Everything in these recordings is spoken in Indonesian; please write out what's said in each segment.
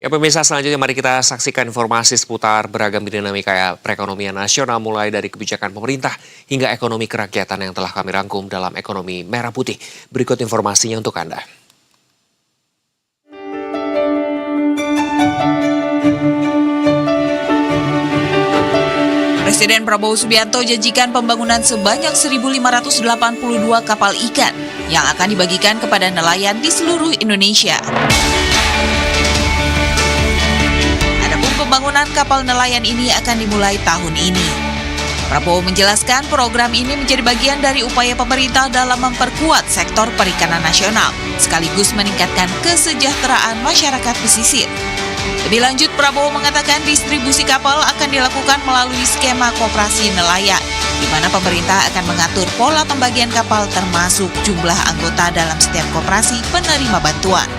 Ya pemirsa, selanjutnya mari kita saksikan informasi seputar beragam dinamika perekonomian nasional mulai dari kebijakan pemerintah hingga ekonomi kerakyatan yang telah kami rangkum dalam Ekonomi Merah Putih. Berikut informasinya untuk Anda. Presiden Prabowo Subianto janjikan pembangunan sebanyak 1.582 kapal ikan yang akan dibagikan kepada nelayan di seluruh Indonesia. Pembangunan kapal nelayan ini akan dimulai tahun ini. Prabowo menjelaskan program ini menjadi bagian dari upaya pemerintah dalam memperkuat sektor perikanan nasional, sekaligus meningkatkan kesejahteraan masyarakat pesisir. Lebih lanjut, Prabowo mengatakan distribusi kapal akan dilakukan melalui skema koperasi nelayan, di mana pemerintah akan mengatur pola pembagian kapal termasuk jumlah anggota dalam setiap koperasi penerima bantuan.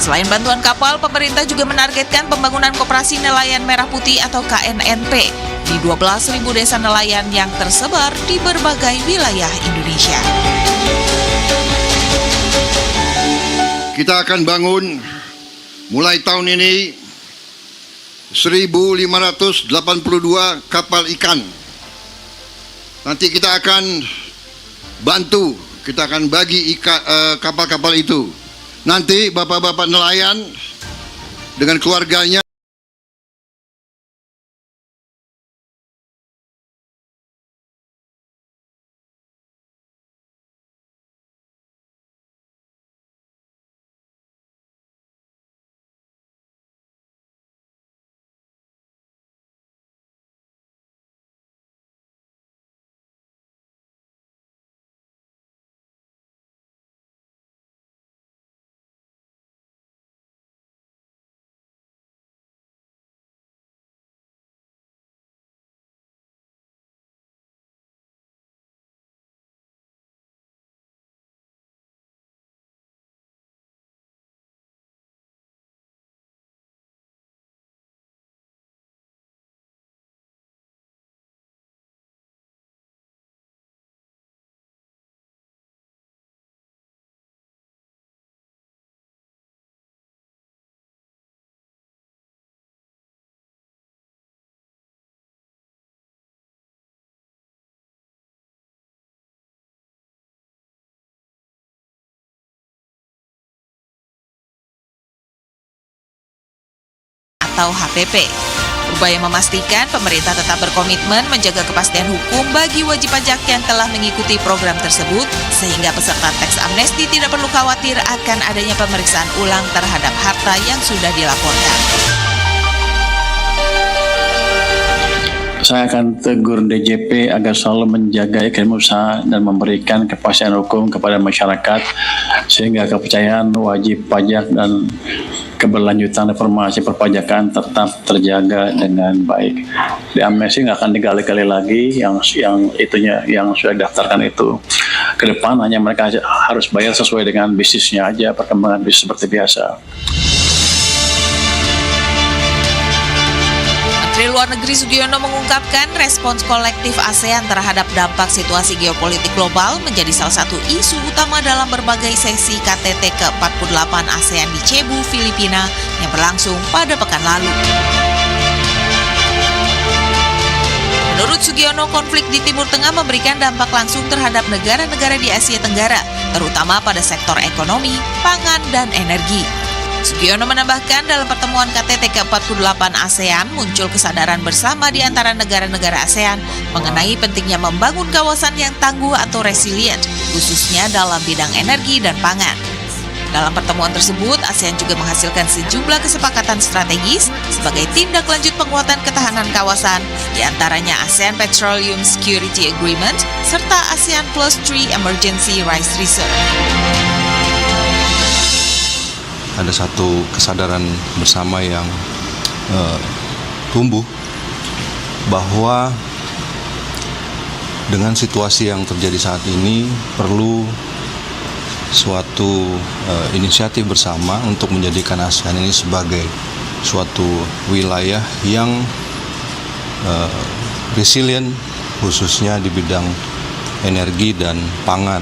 Selain bantuan kapal, pemerintah juga menargetkan pembangunan Koperasi Nelayan Merah Putih atau KNNP di 12.000 desa nelayan yang tersebar di berbagai wilayah Indonesia. Kita akan bangun mulai tahun ini 1.582 kapal ikan. Nanti kita akan bantu, kita akan bagi kapal-kapal itu. Nanti bapak-bapak nelayan dengan keluarganya atau HPP. Upaya memastikan pemerintah tetap berkomitmen menjaga kepastian hukum bagi wajib pajak yang telah mengikuti program tersebut, sehingga peserta teks amnesti tidak perlu khawatir akan adanya pemeriksaan ulang terhadap harta yang sudah dilaporkan. Saya akan tegur DJP agar selalu menjaga iklim usaha dan memberikan kepastian hukum kepada masyarakat sehingga kepercayaan wajib pajak dan keberlanjutan reformasi perpajakan tetap terjaga dengan baik. Di amnesti nggak akan digali-gali lagi yang sudah didaftarkan itu. Ke depan hanya mereka harus bayar sesuai dengan bisnisnya aja, perkembangan bisnis seperti biasa. Menteri Luar Negeri Sugiono mengungkapkan respons kolektif ASEAN terhadap dampak situasi geopolitik global menjadi salah satu isu utama dalam berbagai sesi KTT ke-48 ASEAN di Cebu, Filipina yang berlangsung pada pekan lalu. Menurut Sugiono, konflik di Timur Tengah memberikan dampak langsung terhadap negara-negara di Asia Tenggara, terutama pada sektor ekonomi, pangan, dan energi. Sugiono menambahkan dalam pertemuan KTT ke-48 ASEAN muncul kesadaran bersama di antara negara-negara ASEAN mengenai pentingnya membangun kawasan yang tangguh atau resilient, khususnya dalam bidang energi dan pangan. Dalam pertemuan tersebut, ASEAN juga menghasilkan sejumlah kesepakatan strategis sebagai tindak lanjut penguatan ketahanan kawasan, di antaranya ASEAN Petroleum Security Agreement serta ASEAN Plus 3 Emergency Rice Reserve. Ada satu kesadaran bersama yang tumbuh bahwa dengan situasi yang terjadi saat ini perlu suatu inisiatif bersama untuk menjadikan ASEAN ini sebagai suatu wilayah yang resilient khususnya di bidang energi dan pangan.